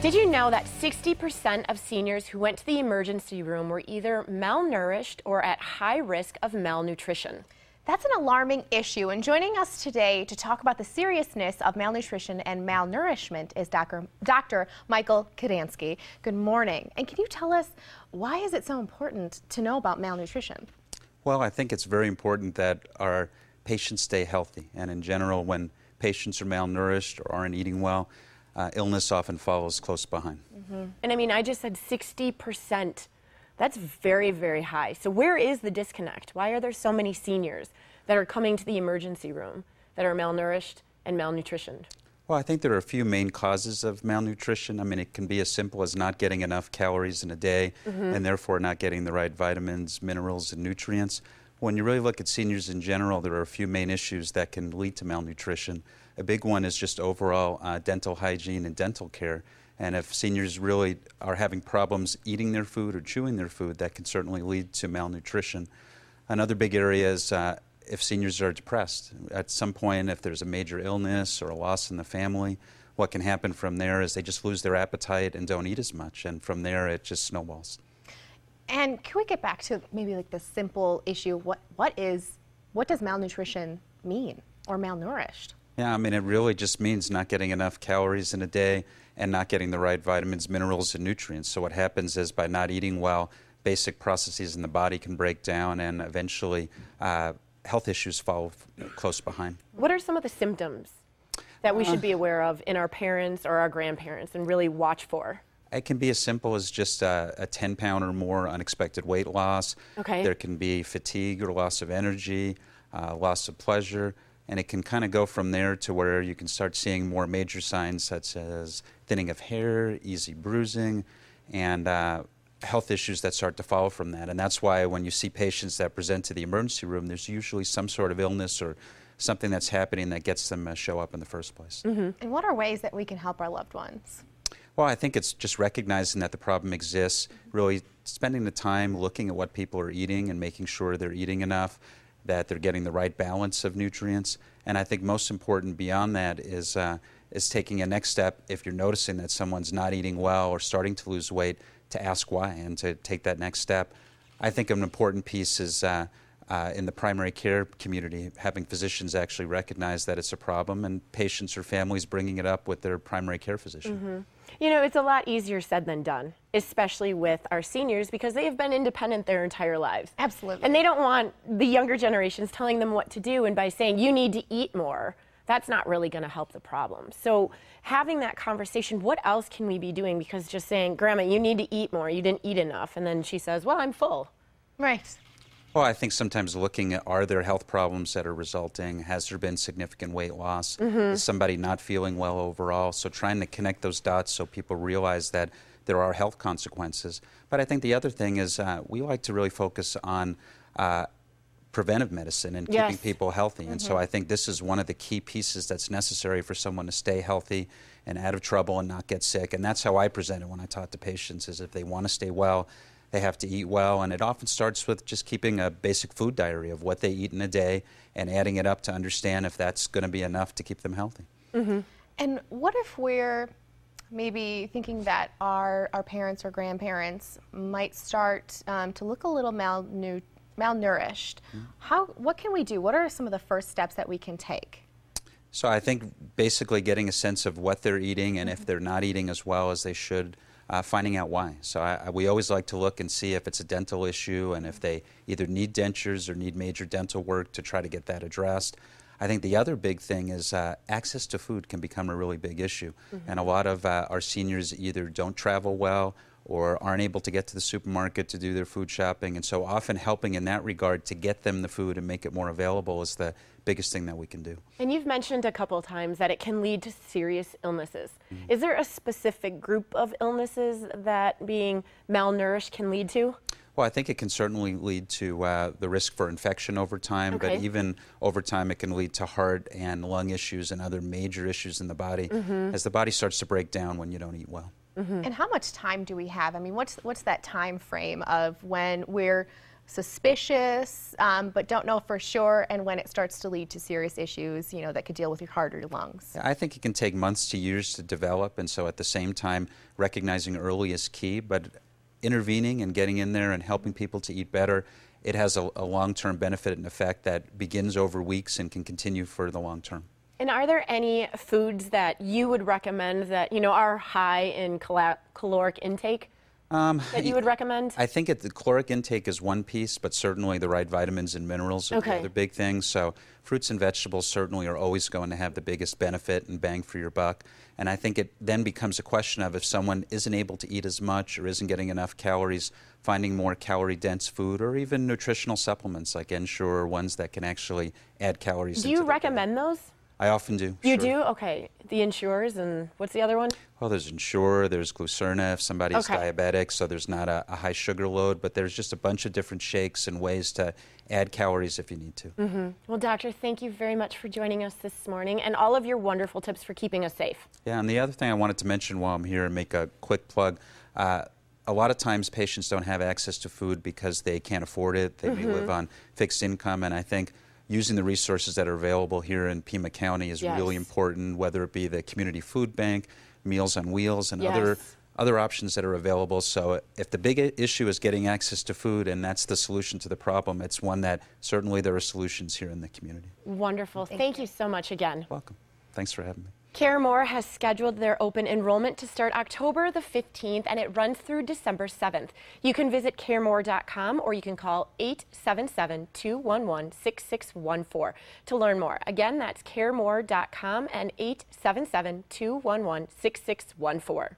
Did you know that 60% of seniors who went to the emergency room were either malnourished or at high risk of malnutrition? That's an alarming issue, and joining us today to talk about the seriousness of malnutrition and malnourishment is Dr. Michael Kadansky. Good morning. And can you tell us, why is it so important to know about malnutrition? Well, I think it's very important that our patients stay healthy. And in general, when patients are malnourished or aren't eating well, illness often follows close behind. And I mean, I just said 60%. That's very, very high. So where is the disconnect? Why are there so many seniors that are coming to the emergency room that are malnourished and malnutritioned? Well, I think there are a few main causes of malnutrition. I mean, it can be as simple as not getting enough calories in a day and therefore not getting the right vitamins, minerals, and nutrients. When you really look at seniors in general, there are a few main issues that can lead to malnutrition. A big one is just overall dental hygiene and dental care. And if seniors really are having problems eating their food or chewing their food, that can certainly lead to malnutrition. Another big area is if seniors are depressed. At some point, if there's a major illness or a loss in the family, what can happen from there is they just lose their appetite and don't eat as much. And from there, it just snowballs. And can we get back to maybe like the simple issue? What does malnutrition mean, or malnourished? Yeah, I mean, it really just means not getting enough calories in a day and not getting the right vitamins, minerals, and nutrients. So what happens is by not eating well, basic processes in the body can break down, and eventually health issues follow close behind. What are some of the symptoms that we should be aware of in our parents or our grandparents and really watch for? It can be as simple as just a 10-pound or more unexpected weight loss. Okay. There can be fatigue or loss of energy, loss of pleasure. And it can kind of go from there to where you can start seeing more major signs such as thinning of hair, easy bruising, and health issues that start to follow from that. And that's why when you see patients that present to the emergency room, there's usually some sort of illness or something that's happening that gets them to show up in the first place. And what are ways that we can help our loved ones? Well, I think it's just recognizing that the problem exists, really spending the time looking at what people are eating and making sure they're eating enough, that they're getting the right balance of nutrients. And I think most important beyond that is taking a next step if you're noticing that someone's not eating well or starting to lose weight, to ask why and to take that next step. I think an important piece is in the primary care community, having physicians actually recognize that it's a problem and patients or families bringing it up with their primary care physician. You know, it's a lot easier said than done, especially with our seniors, because they have been independent their entire lives. Absolutely. And they don't want the younger generations telling them what to do, and by saying, you need to eat more, that's not really going to help the problem. So having that conversation, what else can we be doing? Because just saying, Grandma, you need to eat more, you didn't eat enough, and then she says, well, I'm full. Right. Well, I think sometimes looking at, are there health problems that are resulting? Has there been significant weight loss? Is somebody not feeling well overall? So trying to connect those dots so people realize that there are health consequences. But I think the other thing is we like to really focus on preventive medicine and keeping people healthy. And so I think this is one of the key pieces that's necessary for someone to stay healthy and out of trouble and not get sick. And that's how I present it when I talk to patients, is if they want to stay well, they have to eat well, and it often starts with just keeping a basic food diary of what they eat in a day and adding it up to understand if that's going to be enough to keep them healthy. And what if we're maybe thinking that our parents or grandparents might start to look a little malnourished? What can we do? What are some of the first steps that we can take? So I think basically getting a sense of what they're eating, and if they're not eating as well as they should, finding out why. So we always like to look and see if it's a dental issue and if they either need dentures or need major dental work to try to get that addressed. I think the other big thing is access to food can become a really big issue. And a lot of our seniors either don't travel well or aren't able to get to the supermarket to do their food shopping. And so often helping in that regard to get them the food and make it more available is the biggest thing that we can do. And you've mentioned a couple of times that it can lead to serious illnesses. Is there a specific group of illnesses that being malnourished can lead to? Well, I think it can certainly lead to the risk for infection over time, but even over time it can lead to heart and lung issues and other major issues in the body as the body starts to break down when you don't eat well. And how much time do we have? I mean, what's that time frame of when we're suspicious, but don't know for sure, and when it starts to lead to serious issues, you know, that could deal with your heart or your lungs? I think it can take months to years to develop, and so at the same time, recognizing early is key, but intervening and getting in there and helping people to eat better, it has a long-term benefit and effect that begins over weeks and can continue for the long term. And are there any foods that you would recommend that, you know, are high in caloric intake that you would recommend? I think the caloric intake is one piece, but certainly the right vitamins and minerals are the other big things. So fruits and vegetables certainly are always going to have the biggest benefit and bang for your buck. And I think it then becomes a question of if someone isn't able to eat as much or isn't getting enough calories, finding more calorie-dense food or even nutritional supplements like Ensure or ones that can actually add calories. Do you recommend those? I often do. You do? Okay. The Ensures, and what's the other one? Well, there's Ensure, there's Glucerna if somebody's diabetic, so there's not a high sugar load, but there's just a bunch of different shakes and ways to add calories if you need to. Well, doctor, thank you very much for joining us this morning and all of your wonderful tips for keeping us safe. Yeah, and the other thing I wanted to mention while I'm here and make a quick plug, a lot of times patients don't have access to food because they can't afford it. They may live on fixed income, and I think using the resources that are available here in Pima County is really important, whether it be the community food bank, Meals on Wheels, and other options that are available. So if the big issue is getting access to food and that's the solution to the problem, it's one that certainly there are solutions here in the community. Wonderful. Thank you so much again. Welcome. Thanks for having me. CareMore has scheduled their open enrollment to start October the 15th, and it runs through December 7th. You can visit caremore.com or you can call 877-211-6614 to learn more. Again, that's caremore.com and 877-211-6614.